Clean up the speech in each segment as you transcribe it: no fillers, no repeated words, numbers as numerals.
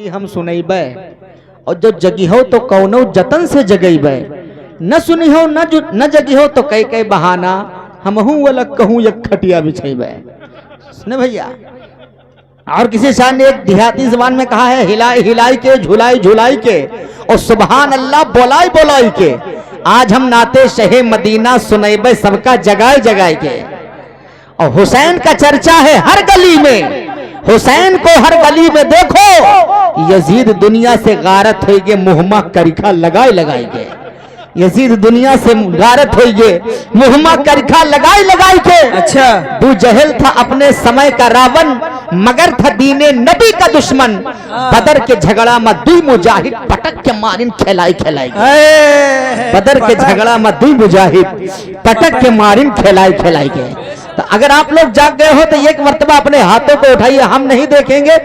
हम सुनैबै और जो जगी हो तो कौनो जतन से जगैबै, न सुनी हो न जगी हो तो कई कई बहाना हमहू वाला कहूँ एक खटिया बिछैबै। सुने भैया, और किसी शायर ने एक देहाती जबान में कहा है, हिलाई हिलाई के झुलाई झुलाई के और सुबहान अल्लाह बोलाई बोलाई के, आज हम नाते शहे मदीना सुनैबै सबका जगाए जगाए के। और हुसैन का चर्चा है हर गली में, हुसैन को हर गली में देखो, यजीद दुनिया से गारत होइगे मुहम्मा करिखा लगाए लगाए के, यजीद दुनिया से गारत होइगे मुहम्मा करिखा लगाए लगाए के। अच्छा, अबू जहल था अपने समय का रावण, मगर था दीने नबी का दुश्मन, बदर के झगड़ा में दुई मुजाहिद पटक के मारिन खिलाई खिलाई के, बदर के झगड़ा में दुई मुजाहिद पटक के मारिन खिलाई खिलाई के। तो अगर आप लोग जाग गए हो तो एक मर्तबा अपने हाथों को उठाइए, हम नहीं देखेंगे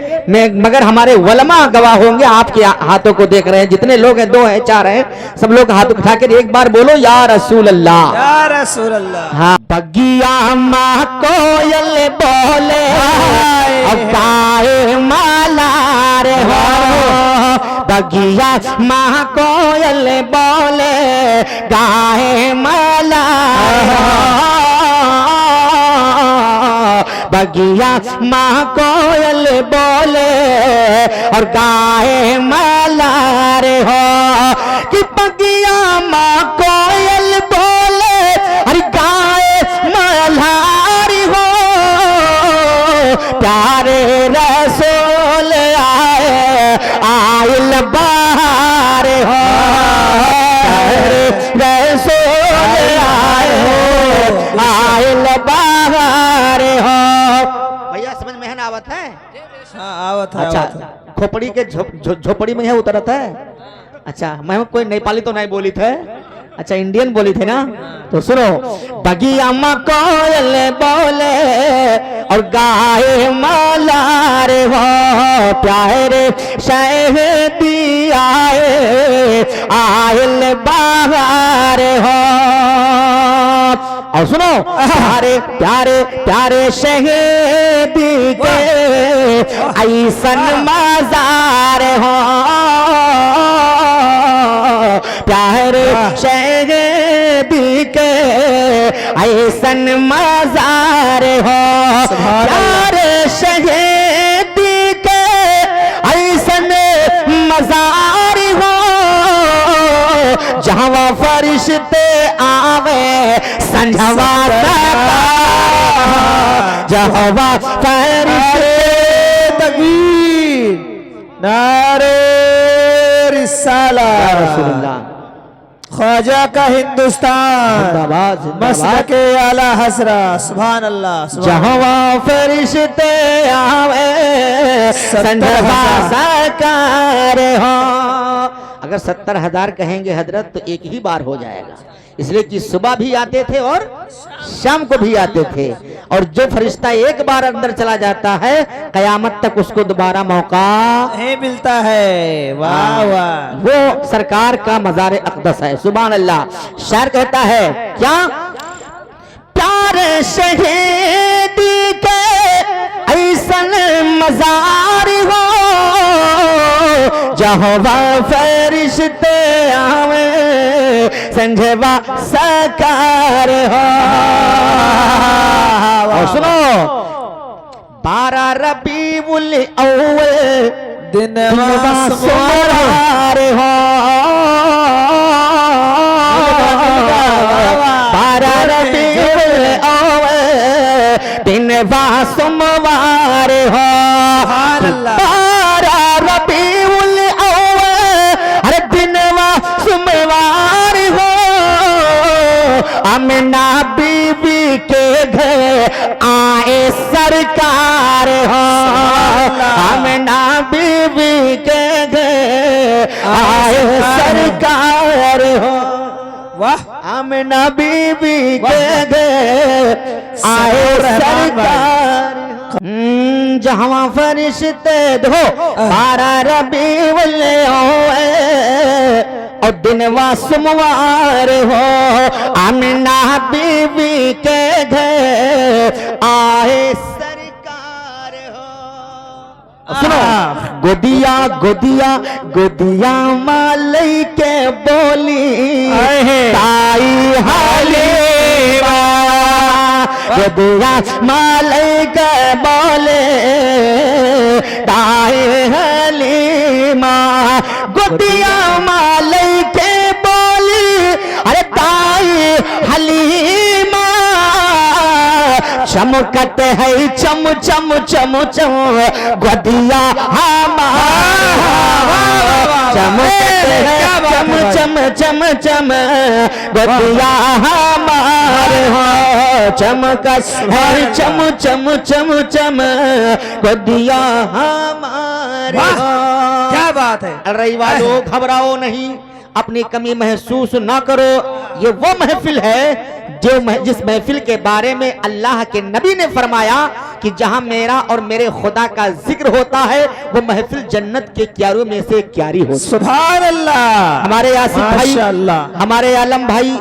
मगर हमारे वलमा गवाह होंगे, आपके हाथों को देख रहे हैं जितने लोग हैं, 2 हैं 4 हैं, सब लोग हाथ उठा कर एक बार बोलो या रसूल अल्लाह, या रसूल अल्लाह। हाँ, बगिया माँ कोयल बोले गाए माला रे हो, बगिया माँ कोयल बोले गाए माला, बगिया माँ कोयल बोले और गाए माला रे हो, कि बगिया माँ कोयल बोले और गाए माला रे हो, प्यारे रसूल आए आइल बाहर हो, प्यारे रसूल आए आइल बाहर हो। भैया समझ में है ना आवत है? हाँ, आवत है। अच्छा, खोपड़ी के झोपड़ी में है उतरत है। अच्छा, मैं कोई नेपाली तो नहीं बोली थे, अच्छा इंडियन बोली थे ना, तो सुनो, बगिया माँ कोयल बोले और गाए माला रे हो, प्यारे शहदी आए आइल बाहर हो। और सुनो, प्यारे प्यारे प्यारे शहीदी के ऐसन मजार हो, प्यारे शहीदी के ऐसन मजार हो, प्यारे शहीदी के ऐसन मजार हो, जहाँ फरिश्ते आवे संझवा जहवा फरिश्ते तकबीर नारे रिसाला, ख्वाजा का हिंदुस्तान, मस्लक आला हसरा, सुभान अल्लाह। जहवा फरिश्ते आवे संझवा सरकार हो। अगर 70,000 कहेंगे हजरत तो एक ही बार हो जाएगा, इसलिए कि सुबह भी आते थे और शाम को भी आते थे, और जो फरिश्ता एक बार अंदर चला जाता है कयामत तक उसको दोबारा मौका नहीं मिलता है। वाह वाह, वो सरकार का मज़ार अक़दस है। सुभान अल्लाह। शायर कहता है क्या, प्यारे शहीदी के ऐसन मज़ार हो, जहाँ फरिश्ते आवे संझवा सरकार हो। और सुनो, 12 रबीउल अव्वल दिन सोमवार हो, 12 रबीउल अव्वल दिन सोमवार हो, 12 रबीउल अव्वल हर दिन सोमवार हो, आमिना बीबी के घर आए सरकार हो, आमिना बीबी के घर आए सरकार हो। वाह, आमिना बीबी के घर आए सरकार, जहाँ फरिश्ते दो 12 रबीउल अव्वल और दिनवा सोमवार हो, आमिना बीबी के घर आए सरकार हो। सुनो, गोदिया गोदिया गोदिया मालई के बोली ताई हालीमा, गोदिया मालई के बोले ताई हालीमा, गोदिया मालई के बोली अरे ताई हलीमा, चमकत है चम चम चम चम गोदिया हमारा, चमकत है चम चम चम चम गोदिया हमारे हो, चमकत है चम चम चम चम गोदिया हमारे हो। क्या बात है। अरे वालों, घबराओ नहीं, अपनी कमी महसूस ना करो। ये वो महफिल है जिस महफिल के बारे में अल्लाह के नबी ने फरमाया कि जहां मेरा और मेरे खुदा का जिक्र होता है वो महफिल जन्नत के क्यारों में से क्यारी होती है। सुभान अल्लाह। हमारे आसिफ भाई, हमारे आलम भाई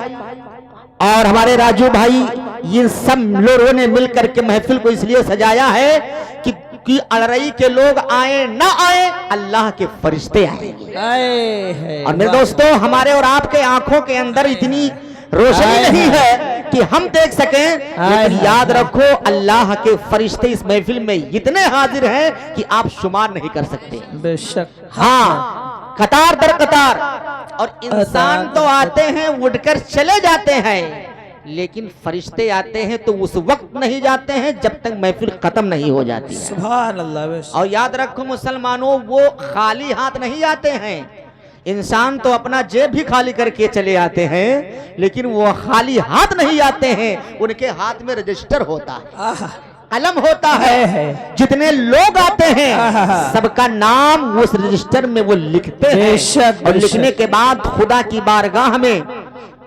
और हमारे राजू भाई, ये सब लोगों ने मिलकर के महफिल को इसलिए सजाया है कि अड़रई के लोग आए ना आए, अल्लाह के फरिश्ते आएंगे। और मेरे दोस्तों, हमारे और आपके आंखों के अंदर इतनी रोशनी नहीं है कि हम देख सकें, लेकिन याद रखो अल्लाह के फरिश्ते इस महफिल में इतने हाजिर हैं कि आप शुमार नहीं कर सकते। बेशक। हाँ, कतार दर कतार। और इंसान तो आते हैं उठकर चले जाते हैं, लेकिन फरिश्ते आते हैं तो उस वक्त नहीं जाते हैं जब तक महफिल खत्म नहीं हो जाती है। सुभान अल्लाह। और याद रखो मुसलमानों, वो खाली हाथ नहीं आते हैं। इंसान तो अपना जेब भी खाली करके चले आते हैं, लेकिन वो खाली हाथ नहीं आते हैं। उनके हाथ में रजिस्टर होता है, कलम होता है। जितने लोग आते हैं सबका नाम उस रजिस्टर में वो लिखते हैं, और लिखने के बाद खुदा की बारगाह में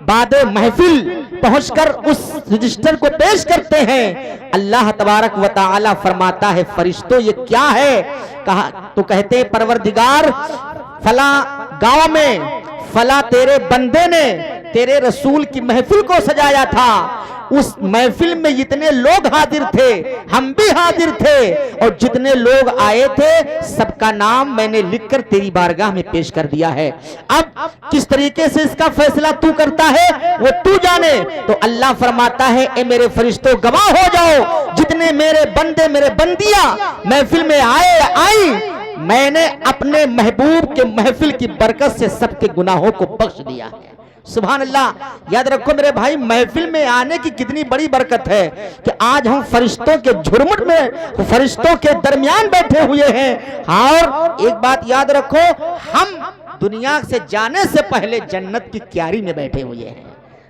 बाद महफिल पहुंचकर उस रजिस्टर को पेश करते हैं। अल्लाह तबारक व तआला फरमाता है, फरिश्तों ये क्या है? कहा तो कहते हैं, परवरदिगार फला गांव में फला तेरे बंदे ने तेरे रसूल की महफिल को सजाया था। उस महफिल में जितने लोग हाजिर थे, हम भी हाजिर थे, और जितने लोग आए थे सबका नाम मैंने लिखकर तेरी बारगाह में पेश कर दिया है। अब किस तरीके से इसका फैसला तू करता है वो तू जाने। तो अल्लाह फरमाता है, ए मेरे फरिश्तों गवाह हो जाओ, जितने मेरे बंदे मेरे बंदियां महफिल में आए आई, मैंने अपने महबूब के महफिल की बरकत से सबके गुनाहों को बख्श दिया है। सुभान अल्लाह। याद रखो मेरे भाई, महफिल में आने की कितनी बड़ी बरकत है कि आज हम फरिश्तों के झुरमुट में, फरिश्तों के दरमियान बैठे हुए हैं। और एक बात याद रखो, हम दुनिया से जाने से पहले जन्नत की क्यारी में बैठे हुए हैं।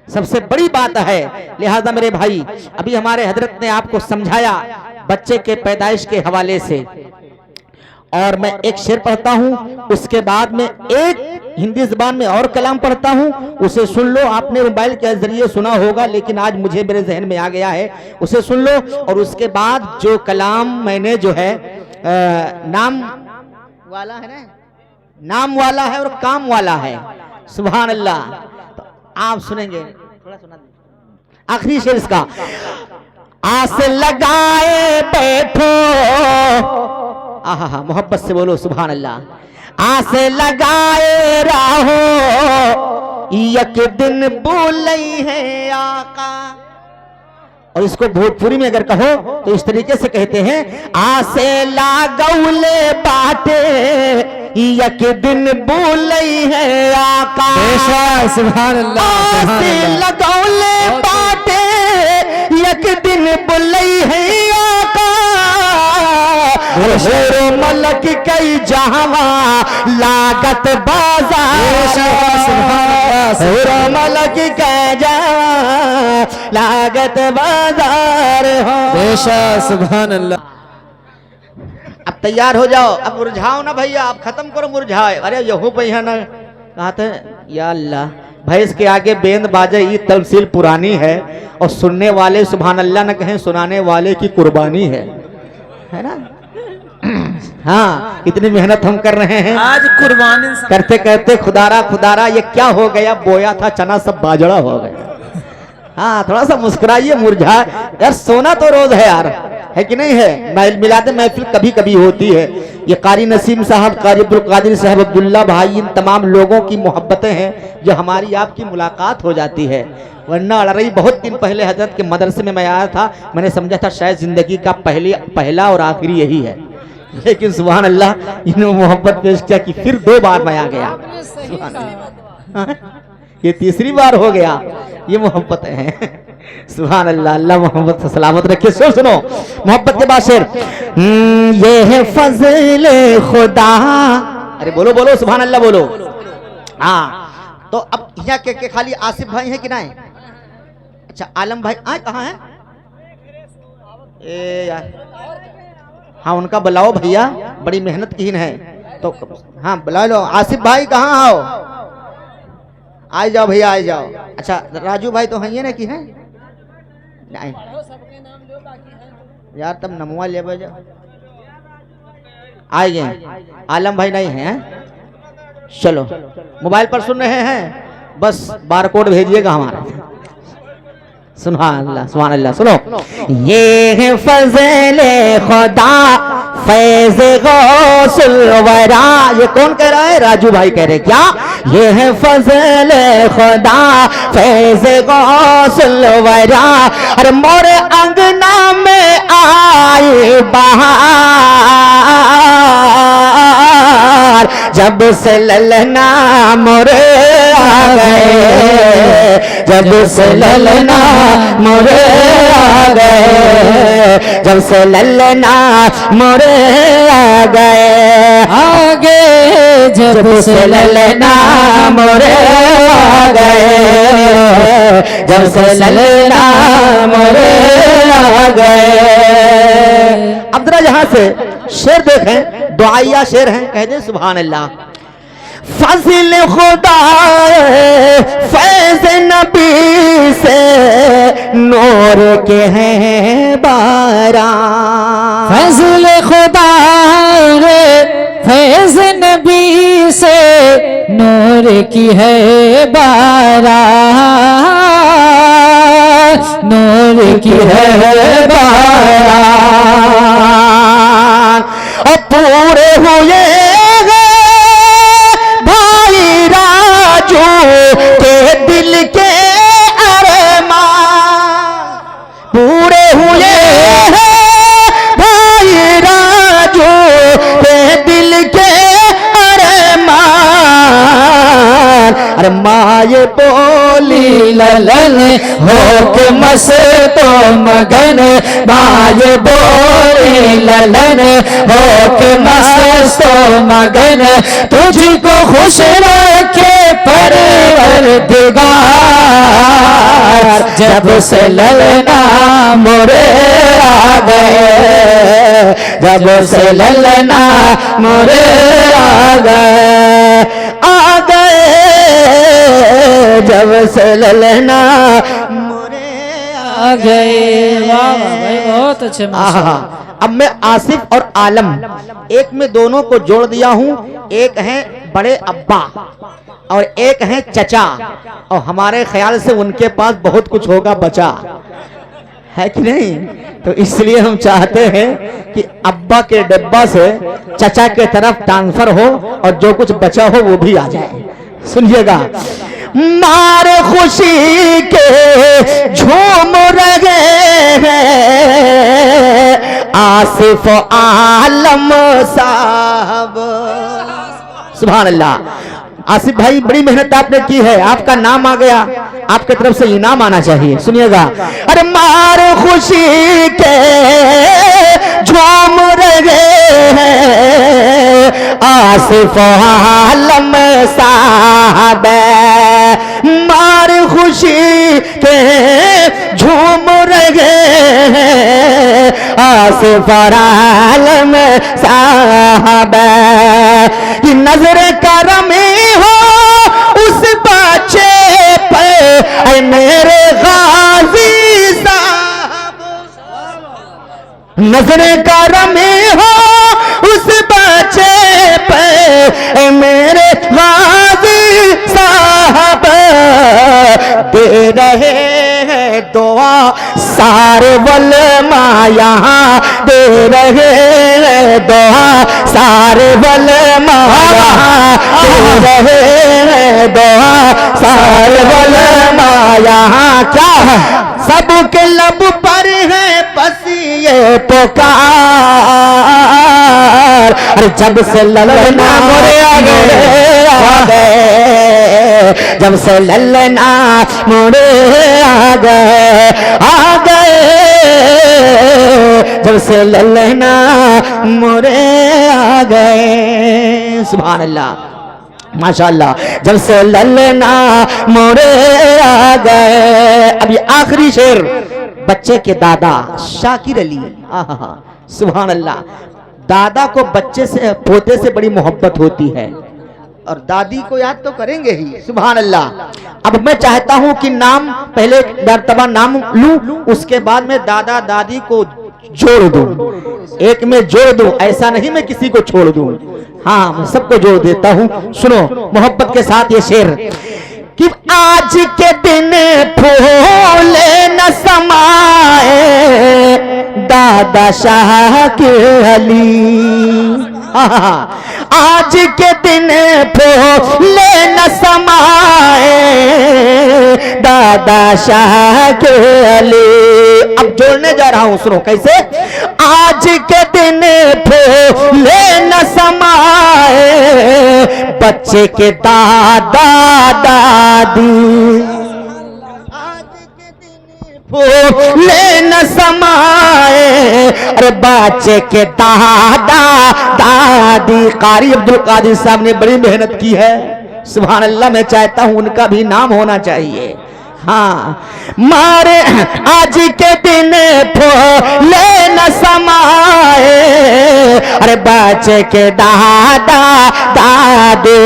सबसे बड़ी बात है। लिहाजा मेरे भाई, अभी हमारे हजरत ने आपको समझाया बच्चे के पैदाइश के हवाले से, और मैं एक शेर पढ़ता हूं, उसके बाद में एक हिंदी जुबान में और कलाम पढ़ता हूं, उसे सुन लो। आपने मोबाइल के जरिए सुना होगा, लेकिन आज मुझे मेरे जहन में आ गया है, उसे सुन लो। और उसके बाद जो कलाम मैंने जो है नाम वाला है ना, नाम वाला है और काम वाला है। सुभान अल्लाह। तो आप सुनेंगे, थोड़ा सुना आखिरी शेर इसका। आस लगाए बैठो, आहा मोहब्बत से बोलो सुभान अल्लाह। आस लगाए रहो, एक दिन बोलई है आका। और इसको भोजपुरी में अगर कहो तो इस तरीके से कहते हैं, आसे लागौले बाटे, एक दिन बोलई है आका। सुभान अल्लाह। आसे लगौले बाटे, एक दिन बोलई है आका। शेरो मलक कई जहावा लागत बाजार, शेरो मलक कई जहावा लागत बाजार हो। बेशक। सुभान अल्लाह। अब तैयार हो जाओ, अब मुरझाओ ना भैया, आप खत्म करो मुरझाए। अरे यहू भैया ना कहा था, या अल्लाह, भैंस के आगे बेंद बाजे ये तमसील पुरानी है, और सुनने वाले सुभान अल्लाह न कहें, सुनाने वाले की कुर्बानी है ना। हाँ, इतनी मेहनत हम कर रहे हैं, आज कुर्बानी करते करते खुदारा खुदारा ये क्या हो गया, बोया था चना सब बाजड़ा हो गया। हाँ, थोड़ा सा मुस्कुराइए, मुरझा यार, सोना तो रोज है यार। है कि नहीं है। मिलाद महफिल कभी कभी होती है। ये कारी नसीम साहब, कारी अब्दुल कादिर साहब, अब्दुल्ला भाई, इन तमाम लोगों की मोहब्बतें हैं जो हमारी आपकी मुलाकात हो जाती है। वरना अड़रई बहुत दिन पहले हजरत के मदरसे में मैं आया था, मैंने समझा था शायद जिंदगी का पहला और आखिरी यही है, लेकिन सुभान अल्लाह इन्होंने मोहब्बत पेश किया कि फिर 2 बार मैं आ गया। ये तीसरी बार हो गया। ये मोहब्बत है। सुभान अल्लाह, अल्लाह मोहब्बत से सलामत रखे। सुनो मोहब्बत के बाद शेर, ये है फजले खुदा। अरे बोलो बोलो सुभान अल्लाह बोलो। हाँ तो अब यहाँ के खाली आसिफ भाई है कि नहीं? अच्छा आलम भाई आए कहाँ है? ए यार हाँ उनका बुलाओ भैया, बड़ी मेहनत की है तो। हाँ बुला लो। आसिफ भाई कहाँ आओ? आ जाओ भैया आ जाओ। अच्छा राजू भाई तो है ना कि है नहीं यार, तब नमवा ले जाओ। आए गए आलम भाई नहीं है। चलो मोबाइल पर सुन रहे हैं, बस बारकोड भेजिएगा हमारा। सुभान अल्लाह। सुनो ये है फज़ले खुदा फैज़ गौसुल वरा। ये कौन कह रहा है? राजू भाई कह रहे। क्या? ये है फज़ले खुदा फैज़ गौसुल वरा। अरे मोरे अंगना में आए बहार, जब से ललना मोरे आ गए, जब से ललना मोरे आ गए, जब से ललना मोरे आ गए, आगे जब से ललना मोरे आ गए, जब से ललना मोरे आ गए। अब जरा यहाँ से शेर देखें, दुआया शेर हैं, कह दें सुभान अल्लाह। फज़ल खुदा फैज़ नबी से नूर के हैं बारा। फज़ल खुदा फैज़ नबी से नूर की है बारा, नूर की है बारा। और पूरे हुए भाई राजू के दिल के अरमान, पूरे हुए भाई राजू के दिल के अरमान। अरे माए बोली ललन हो के मस्तो मगन, माए बोली ललन हो के मस्तो मगन, तुझको खुश रखे परवरदिगार, जब से ललना मोरे आ गए, जब से ललना मोरे आ गए, आ गए जब से ललना मोरे आ गए। वाह भाई बहुत अच्छे। अब मैं आसिफ और आलम एक में दोनों को जोड़ दिया हूँ। एक है बड़े अब्बा और एक है चचा, और हमारे ख्याल से उनके पास बहुत कुछ होगा बचा, है कि नहीं? तो इसलिए हम चाहते हैं कि अब्बा के डब्बा से चचा के तरफ ट्रांसफर हो और जो कुछ बचा हो वो भी आ जाए। सुनिएगा, मारे खुशी के झूम रहे हैं आसिफ आलम साहब। सुभान अल्लाह। आसिफ भाई बड़ी मेहनत आपने की है, आपका नाम आ गया, आपके तरफ से इनाम आना चाहिए। सुनिएगा, अरे मार खुशी के झूम रहे हैं आसिफ आलम साहब, मार खुशी के झूम रहे हैं आसिफ आलम साहब। कि नजर करमी हो उस बच्चे पे मेरे गाजी साहब, नजर करमी हो उस बच्चे पे मेरे गाजी साहब, दे रहे हैं दुआ सारे वलमा यहाँ दे रहे हैं दुआ, सारे वलमा यहाँ दे रहे हैं दुआ, सारे वलमा यहाँ क्या सबके लब पर है बस ये पुकार। अरे जब से ललना मोरे आ गए, जब से ललना मोरे आ गए, जब से ललना मोरे आ गए। सुभान अल्लाह माशाअल्लाह, जब से ललना मोरे आ गए। अब ये आखिरी शेर बच्चे के दादा शाकिर अली, आहा सुभान अल्लाह। दादा को बच्चे से पोते से बड़ी मोहब्बत होती है और दादी को याद तो करेंगे ही, सुभान अल्लाह। अब मैं चाहता हूं कि नाम पहले मर्तबा नाम लूं, उसके बाद में दादा दादी को जोड़ दूं, एक में जोड़ दूं, ऐसा नहीं मैं किसी को छोड़ दूं। हाँ मैं सबको जोड़ देता हूं। सुनो मोहब्बत के साथ ये शेर कि आज के दिन फूल न समाए दादा शाकिर अली, आज के दिन फूल न समाए दादा शाकिर अली। अब जोड़ने जा रहा हूं, सुनो कैसे। आज के दिन फूल न समाए बच्चे के दादा दादी, फूल न समाए अरे बच्चे के दादा दादी। कारी अब्दुल कादिर साहब ने बड़ी मेहनत की है, सुभान अल्लाह। मैं चाहता हूं उनका भी नाम होना चाहिए। हाँ मारे आज के दिन फूल न समाए अरे बच्चे के दादा दादी।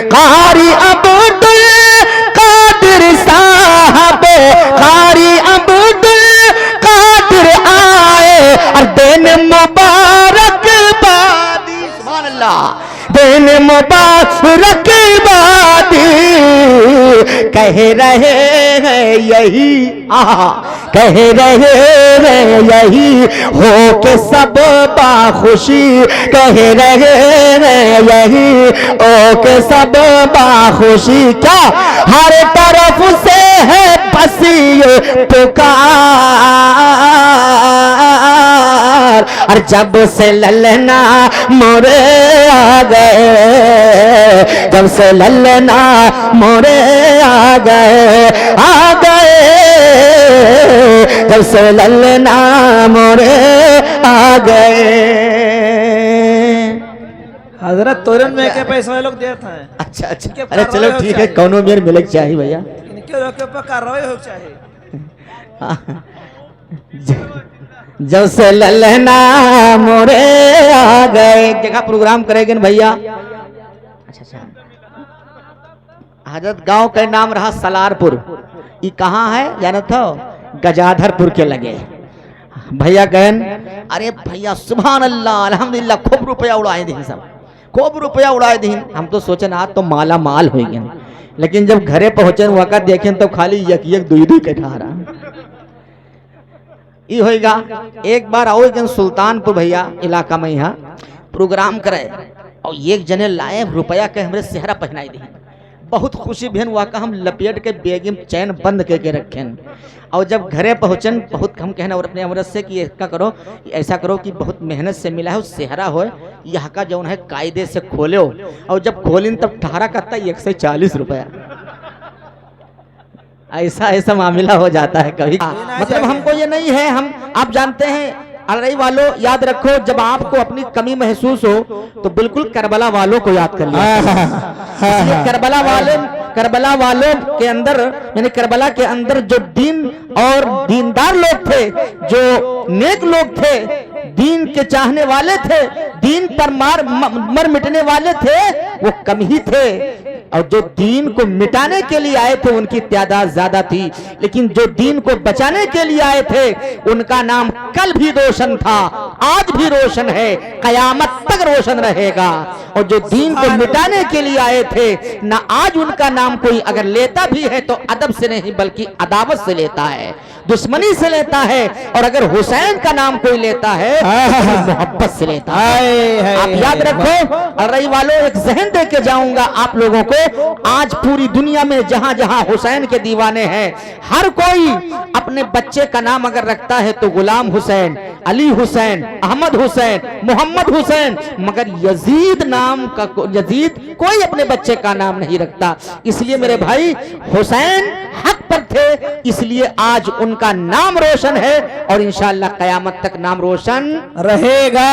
कारी अब्दुल कादिर साहब, कारी अब्दुल कादिर आए और दिन मुबारक बादी, सुभान अल्लाह, दिन मुबारक बादी। कह रहे हैं यही, कह रहे हैं यही हो के सब बाखुशी, कह रहे हैं यही हो के सब बाखुशी। क्या हर तरफ से है बस ये पुकार। और जब से ललना मोरे आ गए, जब से ललना मोरे आ गए, जब से ललना मोरे आ गए। हजरत तोरन में के पैसा लोग देते हैं। अच्छा अच्छा, अरे चलो ठीक है, कौनो मेर मिलक चाहिए भैया, इनके रोके पर कार्रवाई हो चाहिए। जब से ललना मोरे आ गए। एक जगह प्रोग्राम करेंगे ना भैया। अच्छा अच्छा, हजरत गांव का नाम रहा सलारपुर। ये कहाँ है जाना था? गजाधरपुर के लगे। भैया गहन, अरे भैया सुभान अल्लाह अल्हम्दुलिल्लाह, खूब रुपया उड़ाए दी सब, खूब रुपया उड़ाए दी। हम तो सोचे ना तो माला माल हो गए, लेकिन जब घरे पहुंचे वक़्त देखें तो खाली यक यक दुई दुई के ठा रहा ये होएगा। एक बार आओ एक सुल्तानपुर भैया इलाका में यहाँ प्रोग्राम करे और एक जने लाए रुपया के हमरे सेहरा पहनाई दी। बहुत खुशी भेन हुआ का हम लपेट के बेगिम चैन बंद करके रखें। और जब घरे पहुँचन बहुत हम कहना और अपने अमृत से कि इसका करो, ऐसा करो कि बहुत मेहनत से मिला है सेहरा हो, यहाँ का जो है कायदे से खोले हो। और जब खोलिन तब ठहरा करता 140 रुपया। ऐसा ऐसा मामला हो जाता है कभी। मतलब हमको ये नहीं है, हम आप जानते हैं अरई वालों याद रखो, जब आपको अपनी कमी महसूस हो तो बिल्कुल करबला वालों को याद कर लिया। करबला वालों के अंदर यानी करबला के अंदर जो दीन और दीनदार लोग थे, जो नेक लोग थे, दीन के चाहने वाले थे, दीन पर मर मिटने वाले थे, वो कम ही थे। और जो दीन को मिटाने के लिए आए थे उनकी तादाद ज्यादा थी, लेकिन जो दीन को बचाने के लिए आए थे उनका नाम कल भी रोशन था, आज भी रोशन है, कयामत तक रोशन रहेगा। और जो दीन को मिटाने के लिए आए थे ना, आज उनका नाम कोई अगर लेता भी है तो अदब से नहीं बल्कि अदावत से लेता है, दुश्मनी से लेता है। और अगर हुसैन का नाम कोई लेता है तो मोहब्बत से लेता है। आप याद रखो। और रही वालों, एक जहन दे के जाऊंगा आप लोगों को, आज पूरी दुनिया में जहां जहां हुसैन के दीवाने हैं, हर कोई अपने बच्चे का नाम अगर रखता है तो गुलाम हुसैन, अली हुसैन, अहमद हुसैन, मोहम्मद हुसैन, मगर यजीद नाम का यजीद कोई अपने बच्चे का नाम नहीं रखता। इसलिए मेरे भाई, हुसैन हक पर थे, इसलिए आज उनका नाम रोशन है और इंशाअल्लाह कयामत तक नाम रोशन रहेगा।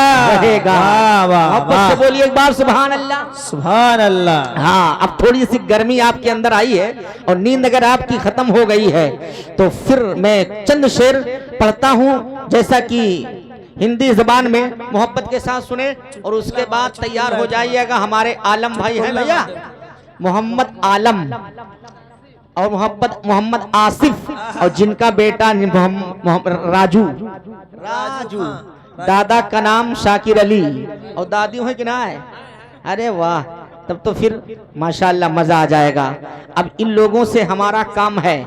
मोहब्बत से बोलिए एक बार सुभान अल्लाह। सुभान अल्लाह। हाँ, अब थोड़ी सी गर्मी आपके अंदर आई है और नींद अगर आपकी खत्म हो गई है तो फिर मैं चंद शेर पढ़ता हूँ, जैसा कि हिंदी जबान में मोहब्बत के साथ सुने और उसके बाद तैयार हो जाइएगा। हमारे आलम भाई हैं भैया, मोहम्मद आलम और मोहम्मद आसिफ, और जिनका बेटा राजू, दादा का नाम शाकिर अली और दादी है कि ना है। अरे वाह, तब तो फिर माशाअल्लाह मजा आ जाएगा। अब इन लोगों से हमारा काम है,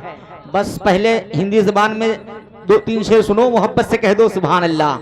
बस पहले हिंदी जबान में 2-3 शेर सुनो, मोहब्बत से कह दो सुभान अल्लाह।